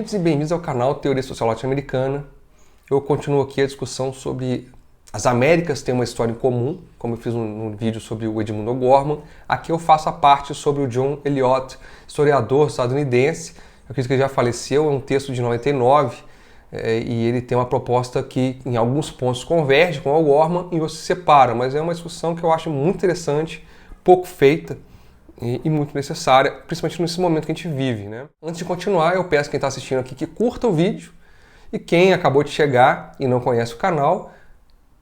muitos e bem-vindos ao canal Teoria Social Latino-Americana. Eu continuo aqui a discussão sobre as Américas têm uma história em comum, como eu fiz um vídeo sobre o Edmund O'Gorman. Aqui eu faço a parte sobre o John Eliot, historiador estadunidense. Eu acredito que ele já faleceu, é um texto de 99, e ele tem uma proposta que em alguns pontos converge com o O'Gorman e você se separa, mas é uma discussão que eu acho muito interessante, pouco feita e muito necessária, principalmente nesse momento que a gente vive, né? Antes de continuar, eu peço quem está assistindo aqui que curta o vídeo e quem acabou de chegar e não conhece o canal,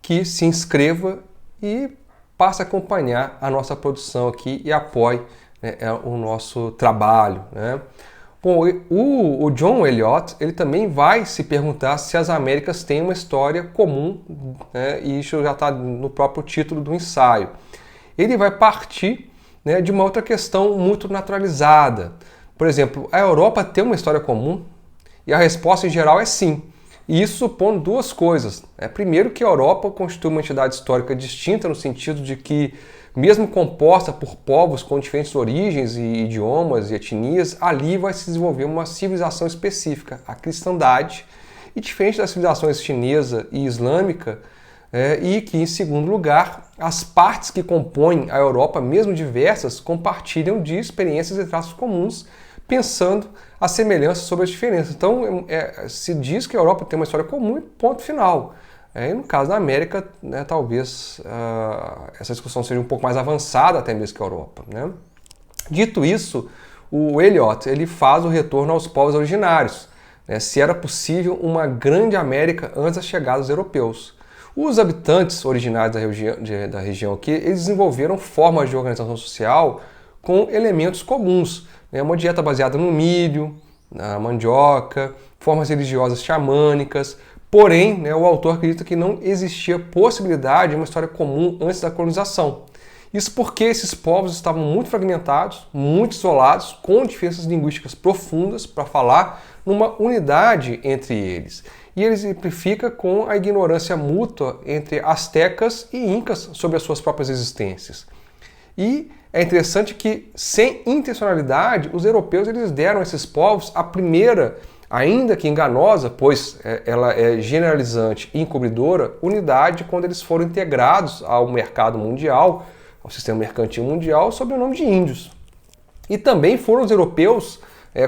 que se inscreva e passe a acompanhar a nossa produção aqui e apoie, né, o nosso trabalho, né? Bom, o John Eliot, ele também vai se perguntar se as Américas têm uma história comum, né, e isso já está no próprio título do ensaio. Ele vai partir, né, de uma outra questão muito naturalizada. Por exemplo, a Europa tem uma história comum? E a resposta em geral é sim. E isso supõe duas coisas. Primeiro, que a Europa constitui uma entidade histórica distinta no sentido de que, mesmo composta por povos com diferentes origens e idiomas e etnias, ali vai se desenvolver uma civilização específica, a cristandade, e diferente das civilizações chinesa e islâmica, e que, em segundo lugar, as partes que compõem a Europa, mesmo diversas, compartilham de experiências e traços comuns, pensando a semelhança sobre as diferenças. Então, se diz que a Europa tem uma história comum e ponto final. E no caso da América, né, talvez essa discussão seja um pouco mais avançada até mesmo que a Europa, né? Dito isso, o Eliot ele faz o retorno aos povos originários, né, se era possível uma grande América antes da chegada dos europeus. Os habitantes originários da região aqui, eles desenvolveram formas de organização social com elementos comuns, né? Uma dieta baseada no milho, na mandioca, formas religiosas xamânicas. Porém, né, o autor acredita que não existia possibilidade de uma história comum antes da colonização. Isso porque esses povos estavam muito fragmentados, muito isolados, com diferenças linguísticas profundas para falar numa unidade entre eles. E ele exemplifica com a ignorância mútua entre astecas e incas sobre as suas próprias existências. E é interessante que, sem intencionalidade, os europeus eles deram a esses povos a primeira, ainda que enganosa, pois ela é generalizante e encobridora, unidade quando eles foram integrados ao mercado mundial, ao sistema mercantil mundial, sob o nome de índios. E também foram os europeus,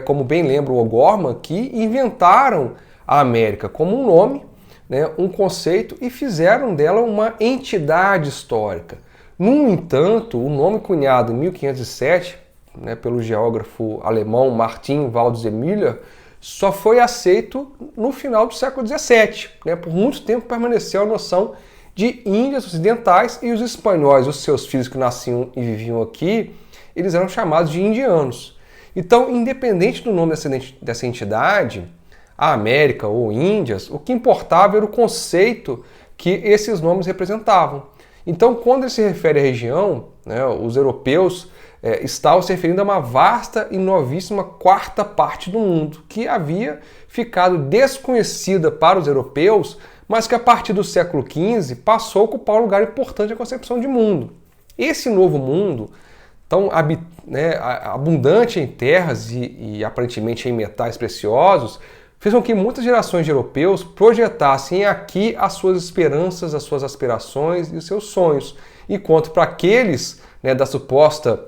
como bem lembra o O'Gorman, que inventaram a América como um nome, né, um conceito, e fizeram dela uma entidade histórica. No entanto, o nome cunhado em 1507, né, pelo geógrafo alemão Martin Waldseemüller, só foi aceito no final do século XVII. Né? Por muito tempo permaneceu a noção de Índias ocidentais, e os espanhóis, os seus filhos que nasciam e viviam aqui, eles eram chamados de indianos. Então, independente do nome dessa entidade, a América ou Índias, o que importava era o conceito que esses nomes representavam. Então, quando ele se refere à região, né, os europeus estavam se referindo a uma vasta e novíssima quarta parte do mundo, que havia ficado desconhecida para os europeus, mas que a partir do século XV passou a ocupar um lugar importante na concepção de mundo. Esse novo mundo, tão abundante em terras e aparentemente em metais preciosos, fez com que muitas gerações de europeus projetassem aqui as suas esperanças, as suas aspirações e os seus sonhos, enquanto para aqueles, né, da suposta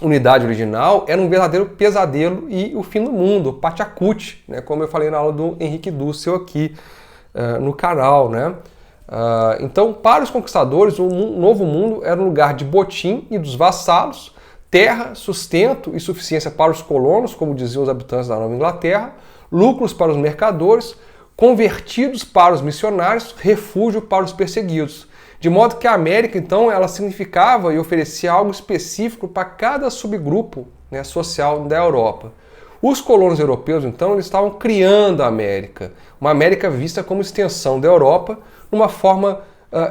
unidade original era um verdadeiro pesadelo e o fim do mundo, o Pachacuti, né, como eu falei na aula do Henrique Dussel aqui no canal, né? Então, para os conquistadores, o novo mundo era um lugar de botim e dos vassalos, terra, sustento e suficiência para os colonos, como diziam os habitantes da Nova Inglaterra, lucros para os mercadores, convertidos para os missionários, refúgio para os perseguidos. De modo que a América, então, ela significava e oferecia algo específico para cada subgrupo, né, social da Europa. Os colonos europeus, então, eles estavam criando a América, uma América vista como extensão da Europa, numa forma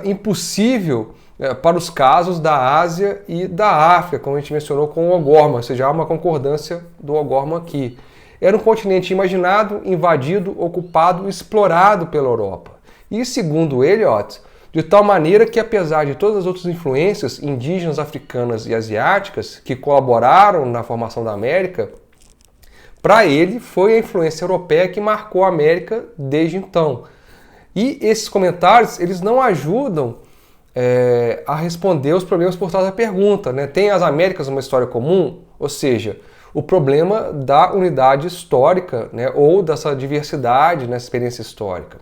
impossível para os casos da Ásia e da África, como a gente mencionou com o O'Gorman, ou seja, há uma concordância do O'Gorman aqui. Era um continente imaginado, invadido, ocupado, explorado pela Europa. E, segundo Eliot, de tal maneira que, apesar de todas as outras influências indígenas, africanas e asiáticas que colaboraram na formação da América, Para ele, foi a influência europeia que marcou a América desde então. E esses comentários, eles não ajudam a responder os problemas por trás da pergunta, né? Tem as Américas uma história comum? Ou seja, o problema da unidade histórica, né? Ou dessa diversidade nessa experiência histórica.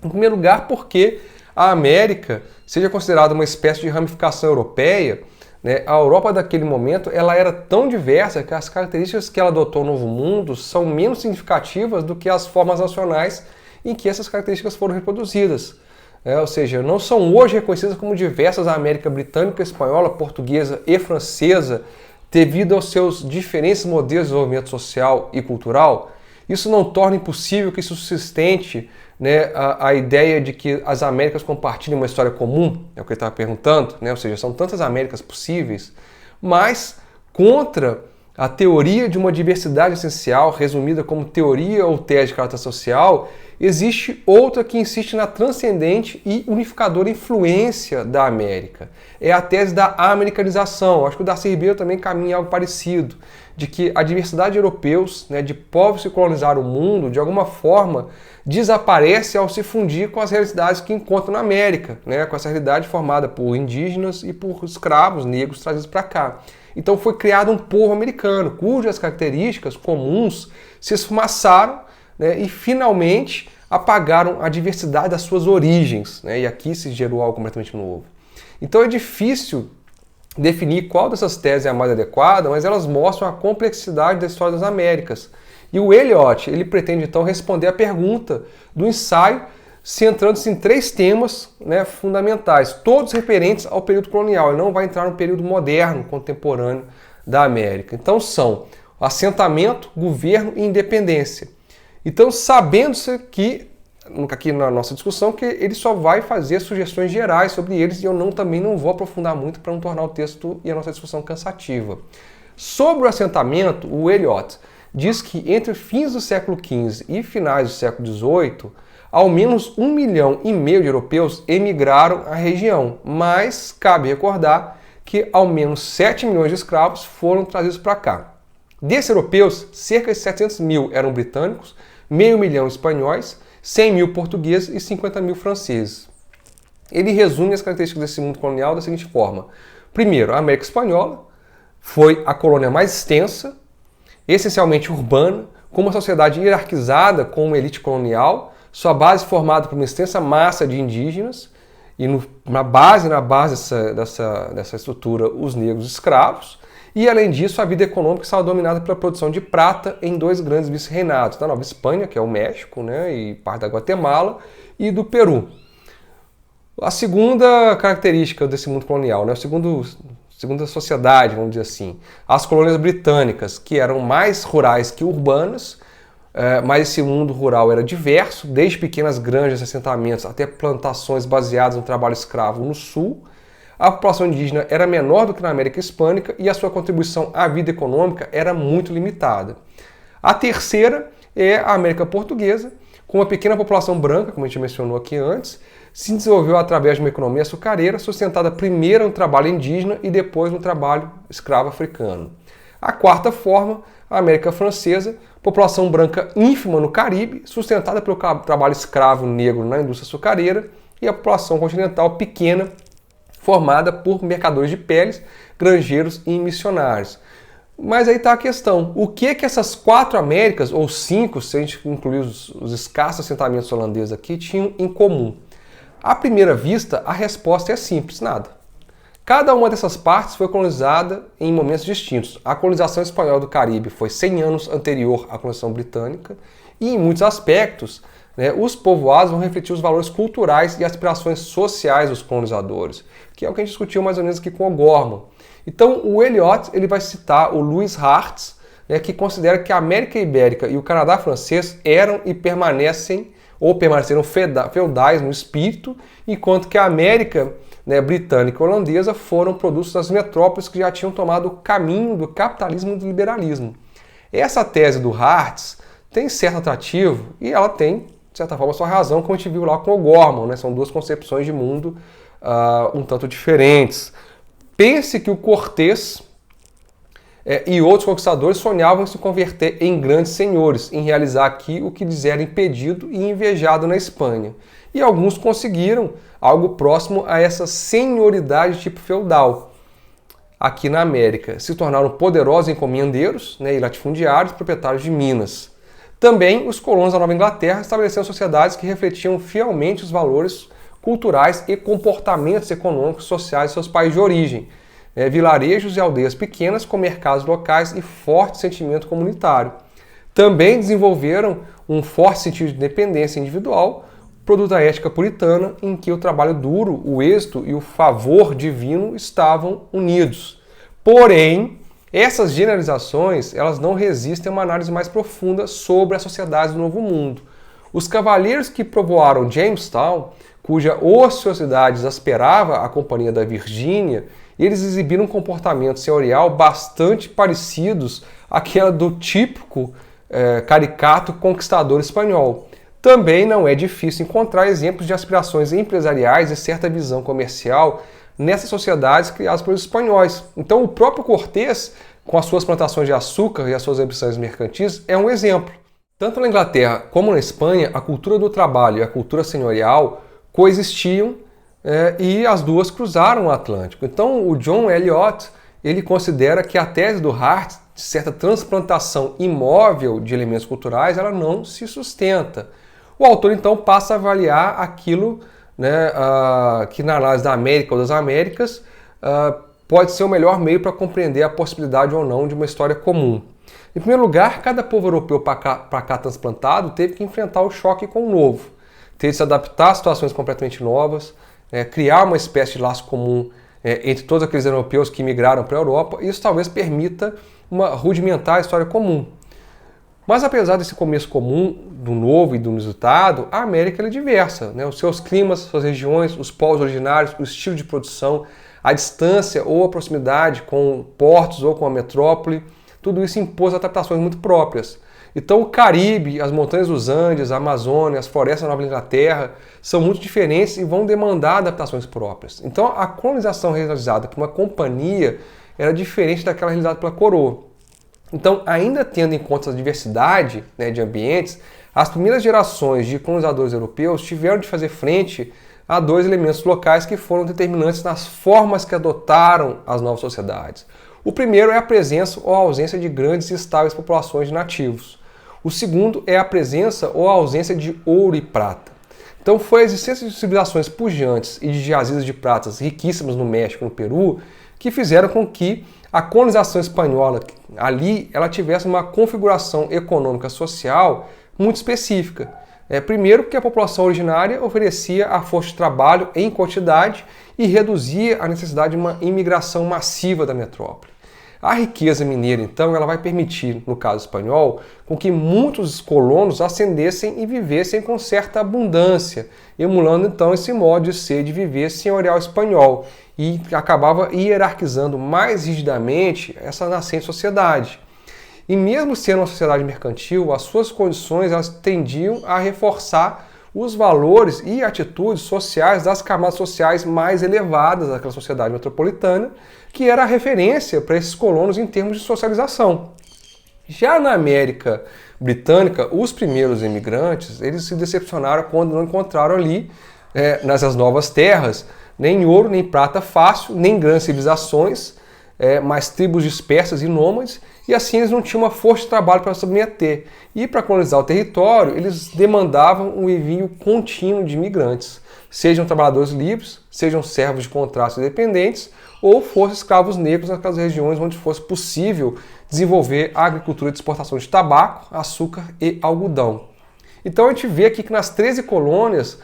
Em primeiro lugar, porque a América seja considerada uma espécie de ramificação europeia, né? A Europa daquele momento ela era tão diversa que as características que ela adotou no Novo Mundo são menos significativas do que as formas nacionais em que essas características foram reproduzidas. Ou seja, não são hoje reconhecidas como diversas a América britânica, espanhola, portuguesa e francesa, devido aos seus diferentes modelos de desenvolvimento social e cultural. Isso não torna impossível que isso sustente, né, a ideia de que as Américas compartilham uma história comum, é o que ele estava perguntando, né? Ou seja, são tantas Américas possíveis, mas contra a teoria de uma diversidade essencial, resumida como teoria ou tese de caráter social, existe outra que insiste na transcendente e unificadora influência da América. É a tese da americanização. Acho que o Darcy Ribeiro também caminha em algo parecido, de que a diversidade de europeus, né, de povos que colonizaram o mundo, de alguma forma desaparece ao se fundir com as realidades que encontram na América, né, com essa realidade formada por indígenas e por escravos negros trazidos para cá. Então foi criado um povo americano, cujas características comuns se esfumaçaram, né, e finalmente apagaram a diversidade das suas origens, né, e aqui se gerou algo completamente novo. Então é difícil definir qual dessas teses é a mais adequada, mas elas mostram a complexidade da história das Américas. E o Eliot, ele pretende então responder a pergunta do ensaio, centrando-se em 3 temas, né, fundamentais, todos referentes ao período colonial. Ele não vai entrar no período moderno, contemporâneo da América. Então são assentamento, governo e independência. Então, sabendo-se que, aqui na nossa discussão, que ele só vai fazer sugestões gerais sobre eles e eu também não vou aprofundar muito para não tornar o texto e a nossa discussão cansativa. Sobre o assentamento, o Eliot diz que entre fins do século XV e finais do século XVIII, ao menos 1,5 milhão de europeus emigraram à região, mas cabe recordar que ao menos 7 milhões de escravos foram trazidos para cá. Desses europeus, cerca de 700 mil eram britânicos, 500 mil espanhóis, 100 mil portugueses e 50 mil franceses. Ele resume as características desse mundo colonial da seguinte forma. Primeiro, a América Espanhola foi a colônia mais extensa, essencialmente urbana, com uma sociedade hierarquizada com uma elite colonial, sua base formada por uma extensa massa de indígenas, e na base dessa estrutura, os negros escravos. E, além disso, a vida econômica estava dominada pela produção de prata em 2 grandes vice-reinados, da Nova Espanha, que é o México, né, e parte da Guatemala, e do Peru. A segunda característica desse mundo colonial, né, segunda sociedade, vamos dizer assim, as colônias britânicas, que eram mais rurais que urbanas, mas esse mundo rural era diverso, desde pequenas granjas, assentamentos, até plantações baseadas no trabalho escravo no sul. A população indígena era menor do que na América Hispânica e a sua contribuição à vida econômica era muito limitada. A terceira é a América Portuguesa, com uma pequena população branca, como a gente mencionou aqui antes, se desenvolveu através de uma economia açucareira, sustentada primeiro no trabalho indígena e depois no trabalho escravo africano. A quarta forma, a América Francesa, população branca ínfima no Caribe, sustentada pelo trabalho escravo negro na indústria açucareira, e a população continental pequena, formada por mercadores de peles, granjeiros e missionários. Mas aí está a questão, o que essas 4 Américas, ou 5, se a gente incluir os escassos assentamentos holandeses aqui, tinham em comum? À primeira vista, a resposta é simples, nada. Cada uma dessas partes foi colonizada em momentos distintos. A colonização espanhola do Caribe foi 100 anos anterior à colonização britânica e, em muitos aspectos, né, os povoados vão refletir os valores culturais e aspirações sociais dos colonizadores, que é o que a gente discutiu mais ou menos aqui com o Gorman. Então, o Eliot ele vai citar o Louis Hartz, né, que considera que a América Ibérica e o Canadá francês eram e permanecem ou permaneceram feudais no espírito, enquanto que a América, né, britânica e holandesa foram produtos das metrópoles que já tinham tomado o caminho do capitalismo e do liberalismo. Essa tese do Hartz tem certo atrativo e ela tem, de certa forma, sua razão, como a gente viu lá com o Gorman, né? São 2 concepções de mundo um tanto diferentes. Pense que o Cortés e outros conquistadores sonhavam em se converter em grandes senhores, em realizar aqui o que lhes era impedido e invejado na Espanha. E alguns conseguiram algo próximo a essa senhoridade tipo feudal aqui na América. Se tornaram poderosos encomendeiros, e latifundiários, proprietários de minas. Também os colonos da Nova Inglaterra estabeleceram sociedades que refletiam fielmente os valores culturais e comportamentos econômicos e sociais de seus países de origem. Vilarejos e aldeias pequenas com mercados locais e forte sentimento comunitário. Também desenvolveram um forte sentido de independência individual, produto da ética puritana, em que o trabalho duro, o êxito e o favor divino estavam unidos. Porém, essas generalizações elas não resistem a uma análise mais profunda sobre as sociedades do Novo Mundo. Os cavaleiros que povoaram Jamestown, cuja ociosidade exasperava a companhia da Virgínia, eles exibiram um comportamento senhorial bastante parecidos àquela do típico caricato conquistador espanhol. Também não é difícil encontrar exemplos de aspirações empresariais e certa visão comercial nessas sociedades criadas pelos espanhóis. Então o próprio Cortés, com as suas plantações de açúcar e as suas ambições mercantis, é um exemplo. Tanto na Inglaterra como na Espanha, a cultura do trabalho e a cultura senhorial coexistiam e as duas cruzaram o Atlântico. Então o John Eliot ele considera que a tese do Hart de certa transplantação imóvel de elementos culturais ela não se sustenta. O autor então passa a avaliar aquilo que na análise da América ou das Américas pode ser o melhor meio para compreender a possibilidade ou não de uma história comum. Em primeiro lugar, cada povo europeu para cá transplantado teve que enfrentar o choque com o novo, teve que se adaptar a situações completamente novas, criar uma espécie de laço comum entre todos aqueles europeus que migraram para a Europa, e isso talvez permita uma rudimentar história comum. Mas apesar desse começo comum, do novo e do inusitado, a América é diversa. Os seus climas, suas regiões, os povos originários, o estilo de produção, a distância ou a proximidade com portos ou com a metrópole, tudo isso impôs adaptações muito próprias. Então o Caribe, as montanhas dos Andes, a Amazônia, as florestas da Nova Inglaterra são muito diferentes e vão demandar adaptações próprias. Então a colonização realizada por uma companhia era diferente daquela realizada pela coroa. Então, ainda tendo em conta a diversidade de ambientes, as primeiras gerações de colonizadores europeus tiveram de fazer frente a dois elementos locais que foram determinantes nas formas que adotaram as novas sociedades. O primeiro é a presença ou a ausência de grandes e estáveis populações de nativos. O segundo é a presença ou a ausência de ouro e prata. Então foi a existência de civilizações pujantes e de jazidas de pratas riquíssimas no México e no Peru que fizeram com que a colonização espanhola ali ela tivesse uma configuração econômica social muito específica. Primeiro, porque a população originária oferecia a força de trabalho em quantidade e reduzia a necessidade de uma imigração massiva da metrópole. A riqueza mineira, então, ela vai permitir, no caso espanhol, com que muitos colonos ascendessem e vivessem com certa abundância, emulando então esse modo de ser e de viver senhorial espanhol, e acabava hierarquizando mais rigidamente essa nascente sociedade. E mesmo sendo uma sociedade mercantil, as suas condições elas tendiam a reforçar os valores e atitudes sociais das camadas sociais mais elevadas daquela sociedade metropolitana, que era a referência para esses colonos em termos de socialização. Já na América Britânica, os primeiros imigrantes eles se decepcionaram quando não encontraram ali, nessas novas terras, nem ouro, nem prata fácil, nem grandes civilizações, mas tribos dispersas e nômades, e assim eles não tinham uma força de trabalho para submeter. E para colonizar o território, eles demandavam um envio contínuo de imigrantes, sejam trabalhadores livres, sejam servos de contratos independentes, ou fossem escravos negros naquelas regiões onde fosse possível desenvolver a agricultura de exportação de tabaco, açúcar e algodão. Então a gente vê aqui que nas 13 colônias,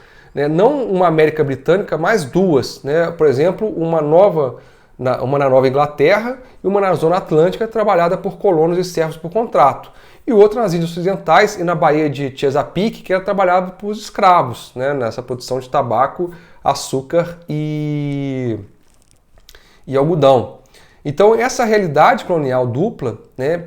não uma América Britânica, mas duas. Por exemplo, uma na Nova Inglaterra e uma na Zona Atlântica, trabalhada por colonos e servos por contrato. E outra nas Índias Ocidentais e na Baía de Chesapeake, que era trabalhada por escravos, nessa produção de tabaco, açúcar e algodão. Então essa realidade colonial dupla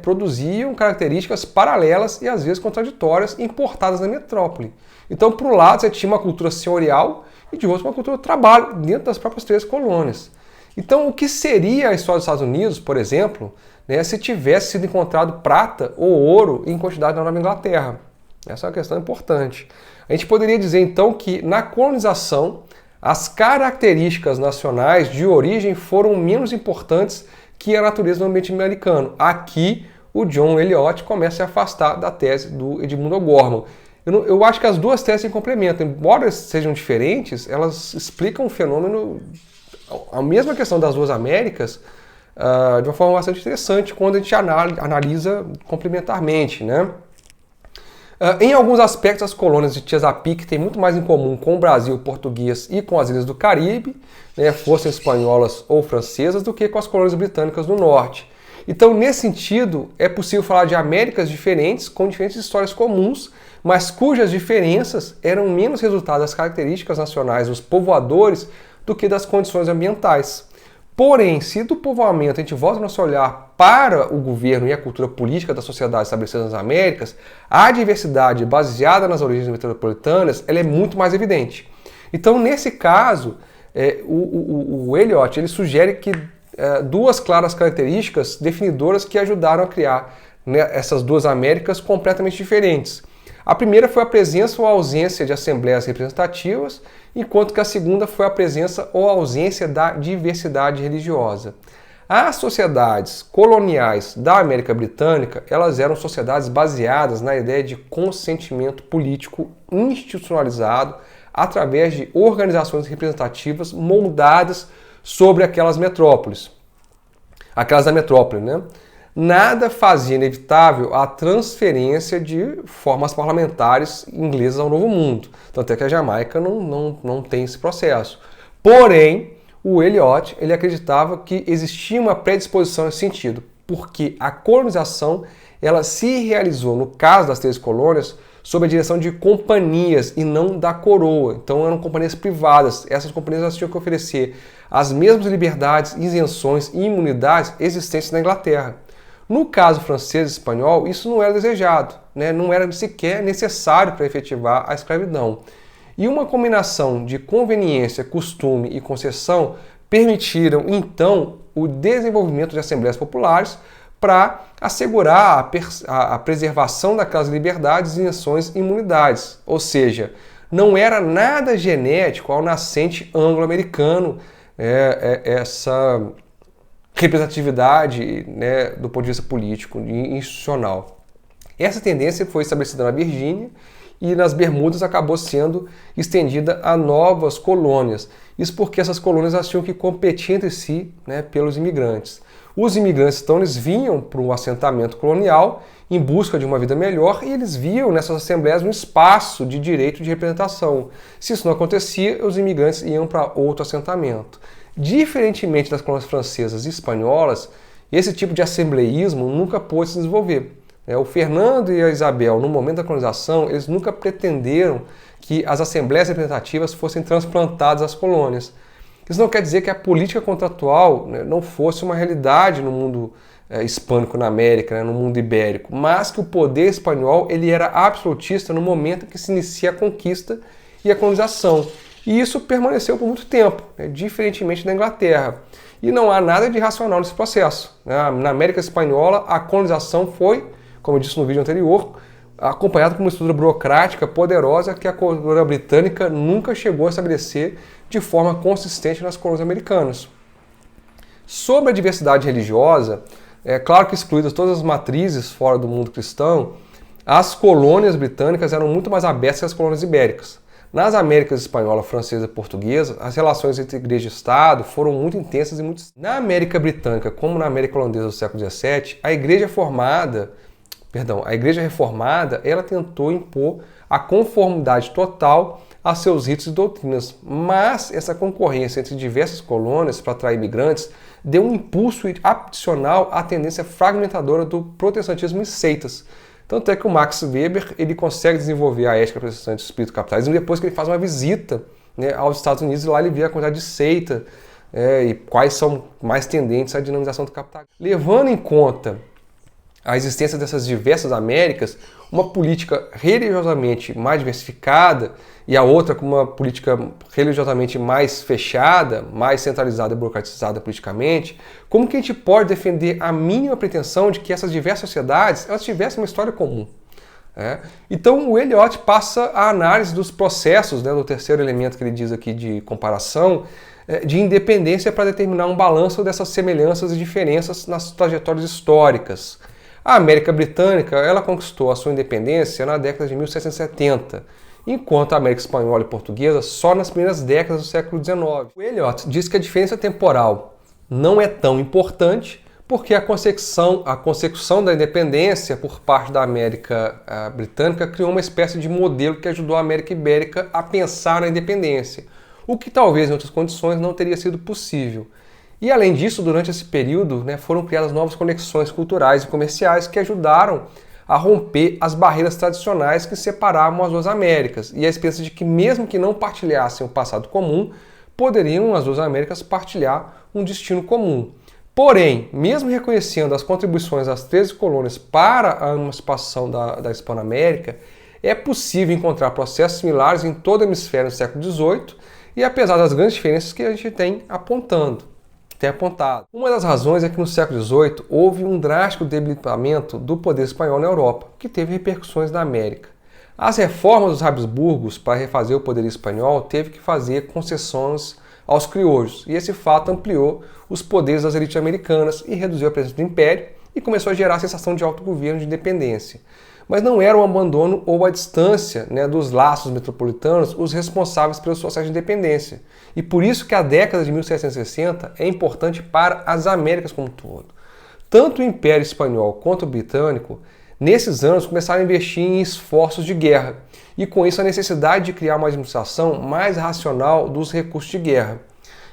produziam características paralelas e às vezes contraditórias importadas na metrópole. Então por um lado você tinha uma cultura senhorial e de outro uma cultura do trabalho dentro das próprias 13 colônias. Então o que seria a história dos Estados Unidos, por exemplo, né, se tivesse sido encontrado prata ou ouro em quantidade na Nova Inglaterra. Essa é uma questão importante. A gente poderia dizer então que na colonização as características nacionais de origem foram menos importantes que a natureza do ambiente americano. Aqui o John Eliot começa a se afastar da tese do Edmund O'Gorman. Eu acho que as duas teses se complementam. Embora sejam diferentes, elas explicam o fenômeno, a mesma questão das duas Américas, de uma forma bastante interessante quando a gente analisa complementarmente, né? Em alguns aspectos, as colônias de Chesapeake têm muito mais em comum com o Brasil português e com as ilhas do Caribe, né, fossem espanholas ou francesas, do que com as colônias britânicas do norte. Então, nesse sentido, é possível falar de Américas diferentes, com diferentes histórias comuns, mas cujas diferenças eram menos resultado das características nacionais dos povoadores do que das condições ambientais. Porém, se do povoamento a gente volta nosso olhar para o governo e a cultura política da sociedade estabelecida nas Américas, a diversidade baseada nas origens metropolitanas ela é muito mais evidente. Então, nesse caso, o Eliot ele sugere que duas claras características definidoras que ajudaram a criar, né, essas duas Américas completamente diferentes. A primeira foi a presença ou a ausência de assembleias representativas, enquanto que a segunda foi a presença ou a ausência da diversidade religiosa. As sociedades coloniais da América Britânica, elas eram sociedades baseadas na ideia de consentimento político institucionalizado através de organizações representativas moldadas sobre aquelas metrópoles. Aquelas da metrópole, né? Nada fazia inevitável a transferência de formas parlamentares inglesas ao Novo Mundo. Tanto é que a Jamaica não tem esse processo. Porém, o Eliot ele acreditava que existia uma predisposição nesse sentido, porque a colonização ela se realizou, no caso das 13 colônias, sob a direção de companhias e não da coroa. Então eram companhias privadas. Essas companhias tinham que oferecer as mesmas liberdades, isenções e imunidades existentes na Inglaterra. No caso francês e espanhol, isso não era desejado, né? Não era sequer necessário para efetivar a escravidão. E uma combinação de conveniência, costume e concessão permitiram, então, o desenvolvimento de assembleias populares para assegurar a preservação daquelas liberdades, isenções e imunidades. Ou seja, não era nada genético ao nascente anglo-americano essa representatividade, né, do ponto de vista político e institucional. Essa tendência foi estabelecida na Virgínia e nas Bermudas acabou sendo estendida a novas colônias. Isso porque essas colônias tinham que competir entre si, né, pelos imigrantes. Os imigrantes, então, eles vinham para o assentamento colonial em busca de uma vida melhor e eles viam nessas assembleias um espaço de direito de representação. Se isso não acontecia, os imigrantes iam para outro assentamento. Diferentemente das colônias francesas e espanholas, esse tipo de assembleísmo nunca pôde se desenvolver. O Fernando e a Isabel, no momento da colonização, eles nunca pretenderam que as assembleias representativas fossem transplantadas às colônias. Isso não quer dizer que a política contratual, né, não fosse uma realidade no mundo hispânico na América, né, no mundo ibérico, mas que o poder espanhol ele era absolutista no momento que se inicia a conquista e a colonização. E isso permaneceu por muito tempo, né, diferentemente da Inglaterra. E não há nada de irracional nesse processo, né? Na América Espanhola, a colonização foi, como eu disse no vídeo anterior, acompanhada por uma estrutura burocrática poderosa que a coroa britânica nunca chegou a estabelecer de forma consistente nas colônias americanas. Sobre a diversidade religiosa, é claro que excluídas todas as matrizes fora do mundo cristão, as colônias britânicas eram muito mais abertas que as colônias ibéricas. Nas Américas espanhola, francesa e portuguesa, as relações entre igreja e Estado foram muito intensas e muito... Na América britânica, como na América holandesa do século XVII, a igreja reformada, ela tentou impor a conformidade total a seus ritos e doutrinas, mas essa concorrência entre diversas colônias para atrair imigrantes deu um impulso adicional à tendência fragmentadora do protestantismo e seitas. Tanto é que o Max Weber ele consegue desenvolver a ética protestante do espírito capitalismo depois que ele faz uma visita, né, aos Estados Unidos e lá ele vê a quantidade de seita e quais são mais tendentes à dinamização do capitalismo. Levando em conta a existência dessas diversas Américas, uma política religiosamente mais diversificada e a outra com uma política religiosamente mais fechada, mais centralizada e burocratizada politicamente, como que a gente pode defender a mínima pretensão de que essas diversas sociedades elas tivessem uma história comum? Então o Eliot passa a análise dos processos, né, do terceiro elemento que ele diz aqui de comparação, de independência para determinar um balanço dessas semelhanças e diferenças nas trajetórias históricas. A América Britânica ela conquistou a sua independência na década de 1770, enquanto a América Espanhola e Portuguesa só nas primeiras décadas do século XIX. O Eliot diz que a diferença temporal não é tão importante porque a consecução da independência por parte da América Britânica criou uma espécie de modelo que ajudou a América Ibérica a pensar na independência, o que talvez em outras condições não teria sido possível. E além disso, durante esse período, foram criadas novas conexões culturais e comerciais que ajudaram a romper as barreiras tradicionais que separavam as duas Américas e a esperança de que, mesmo que não partilhassem o passado comum, poderiam as duas Américas partilhar um destino comum. Porém, mesmo reconhecendo as contribuições das 13 colônias para a emancipação da Hispano-América, é possível encontrar processos similares em todo o hemisfério no século XVIII e apesar das grandes diferenças que a gente tem apontado. Uma das razões é que no século XVIII houve um drástico debilitamento do poder espanhol na Europa, que teve repercussões na América. As reformas dos Habsburgos para refazer o poder espanhol teve que fazer concessões aos crioulos, e esse fato ampliou os poderes das elites americanas e reduziu a presença do império e começou a gerar a sensação de autogoverno e de independência. Mas não era o abandono ou a distância dos laços metropolitanos os responsáveis pelo processo de independência. E por isso que a década de 1760 é importante para as Américas como um todo. Tanto o Império Espanhol quanto o Britânico, nesses anos, começaram a investir em esforços de guerra, e com isso a necessidade de criar uma administração mais racional dos recursos de guerra.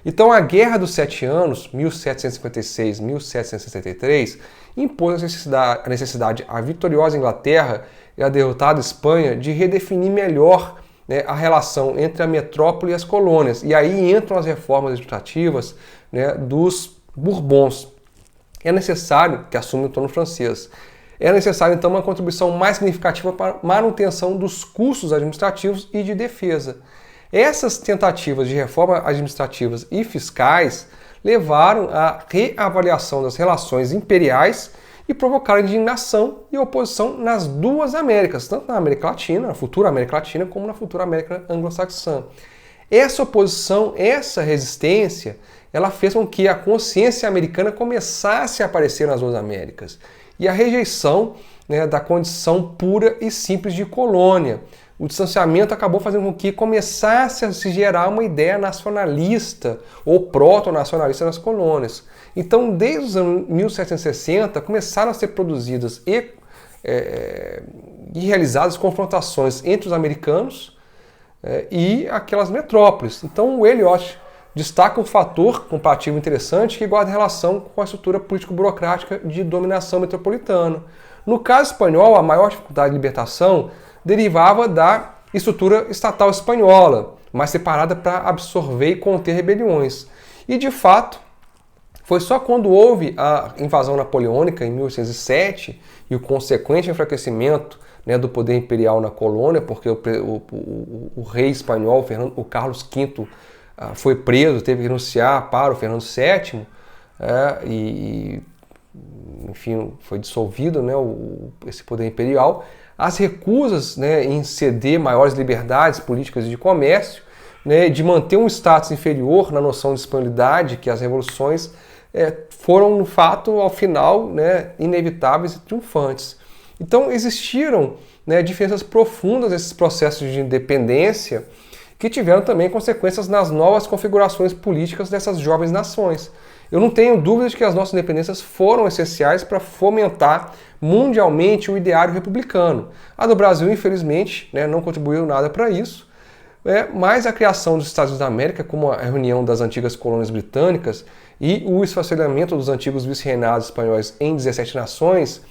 Então a Guerra dos Sete Anos, 1756-1763, impôs a necessidade à vitoriosa Inglaterra e à derrotada Espanha de redefinir melhor a relação entre a metrópole e as colônias. E aí entram as reformas administrativas dos Bourbons. É necessário, que assume o trono francês, é necessário então uma contribuição mais significativa para a manutenção dos custos administrativos e de defesa. Essas tentativas de reforma administrativas e fiscais levaram à reavaliação das relações imperiais e provocaram indignação e oposição nas duas Américas, tanto na América Latina, na futura América Latina, como na futura América anglo-saxã. Essa oposição, essa resistência, ela fez com que a consciência americana começasse a aparecer nas duas Américas. E a rejeição da condição pura e simples de colônia. O distanciamento acabou fazendo com que começasse a se gerar uma ideia nacionalista ou proto-nacionalista nas colônias. Então, desde os anos 1760, começaram a ser produzidas e realizadas confrontações entre os americanos e aquelas metrópoles. Então, o Eliot destaca um fator comparativo interessante que guarda relação com a estrutura político-burocrática de dominação metropolitana. No caso espanhol, a maior dificuldade de libertação derivava da estrutura estatal espanhola, mais separada para absorver e conter rebeliões. E, de fato, foi só quando houve a invasão napoleônica em 1807 e o consequente enfraquecimento do poder imperial na colônia, porque o rei espanhol, o Carlos V, foi preso, teve que renunciar para o Fernando VII, enfim, foi dissolvido esse poder imperial. As recusas em ceder maiores liberdades políticas e de comércio, de manter um status inferior na noção de espanholidade, que as revoluções foram, no fato, ao final, inevitáveis e triunfantes. Então existiram diferenças profundas nesses processos de independência que tiveram também consequências nas novas configurações políticas dessas jovens nações. Eu não tenho dúvida de que as nossas independências foram essenciais para fomentar mundialmente o ideário republicano. A do Brasil, infelizmente, não contribuiu nada para isso, mas a criação dos Estados Unidos da América, como a reunião das antigas colônias britânicas e o esfacelamento dos antigos vice-reinados espanhóis em 17 nações,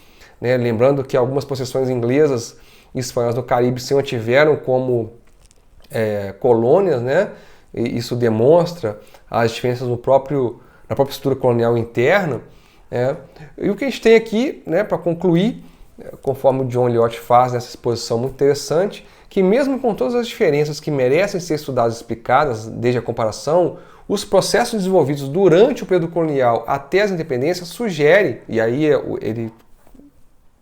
lembrando que algumas possessões inglesas e espanholas no Caribe se mantiveram como colônias, e isso demonstra as diferenças na própria estrutura colonial interna, E o que a gente tem aqui, né, para concluir, conforme o John Eliot faz nessa exposição muito interessante, que mesmo com todas as diferenças que merecem ser estudadas e explicadas desde a comparação, os processos desenvolvidos durante o período colonial até as independências sugerem, e aí ele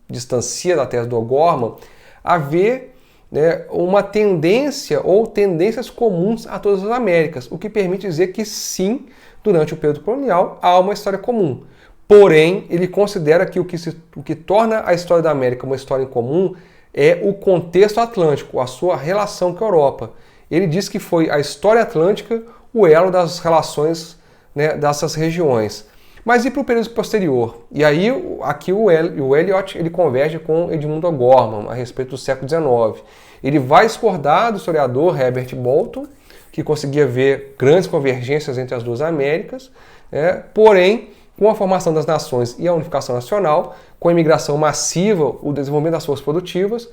distancia da tese do O'Gorman, haver, né, uma tendência ou tendências comuns a todas as Américas, o que permite dizer que sim, durante o período colonial há uma história comum. Porém, ele considera que o que torna a história da América uma história em comum é o contexto atlântico, a sua relação com a Europa. Ele diz que foi a história atlântica o elo das relações, né, dessas regiões. Mas e para o período posterior? E aí, aqui o Eliot ele converge com Edmund O'Gorman a respeito do século XIX. Ele vai discordar do historiador Herbert Bolton, que conseguia ver grandes convergências entre as duas Américas, porém, com a formação das nações e a unificação nacional, com a imigração massiva, o desenvolvimento das forças produtivas,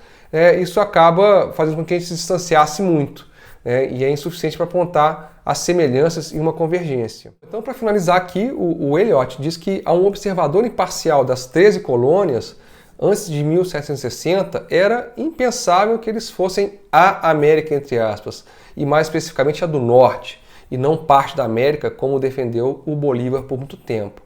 isso acaba fazendo com que a gente se distanciasse muito. E é insuficiente para apontar as semelhanças e uma convergência. Então, para finalizar aqui, o Eliot diz que a um observador imparcial das 13 colônias, antes de 1760, era impensável que eles fossem a América, entre aspas, e mais especificamente a do Norte, e não parte da América, como defendeu o Bolívar por muito tempo.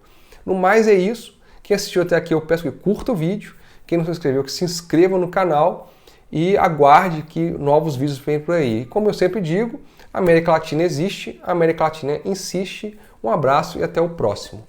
No mais é isso. Quem assistiu até aqui, eu peço que curta o vídeo. Quem não se inscreveu, que se inscreva no canal e aguarde que novos vídeos venham por aí. E como eu sempre digo, a América Latina existe, a América Latina insiste. Um abraço e até o próximo.